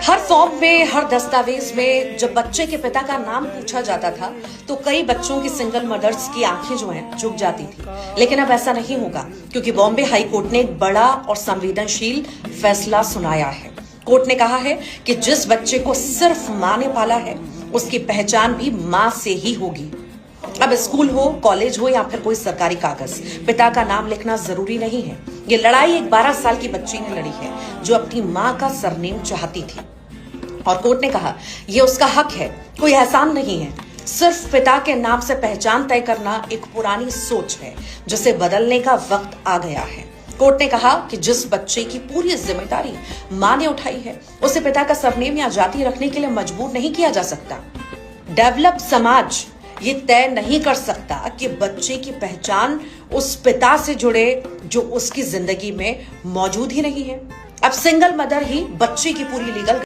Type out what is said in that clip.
हर form में, हर दस्तावेज में जब बच्चे के पिता का नाम पूछा जाता था तो कई बच्चों की सिंगल मदर्स की आंखें जो हैं झुक जाती थी। लेकिन अब ऐसा नहीं होगा, क्योंकि बॉम्बे हाई कोर्ट ने एक बड़ा और संवेदनशील फैसला सुनाया है। कोर्ट ने कहा है कि जिस बच्चे को सिर्फ मां ने पाला है, उसकी पहचान भी मां से ही होगी। अब स्कूल हो, कॉलेज हो या फिर कोई सरकारी कागज, पिता का नाम लिखना जरूरी नहीं है। ये लड़ाई एक 12 साल की बच्ची ने लड़ी है जो अपनी मां का सरनेम चाहती थी, और कोर्ट ने कहा यह उसका हक है, कोई एहसान नहीं है। सिर्फ पिता के नाम से पहचान तय करना एक पुरानी सोच है जिसे बदलने का वक्त आ गया है। कोर्ट ने कहा कि जिस बच्चे की पूरी जिम्मेदारी मां ने उठाई है, उसे पिता का सरनेम या जाति रखने के लिए मजबूर नहीं किया जा सकता। डेवलप समाज ये तय नहीं कर सकता कि बच्चे की पहचान उस पिता से जुड़े जो उसकी जिंदगी में मौजूद ही नहीं है। अब सिंगल मदर ही बच्चे की पूरी लीगल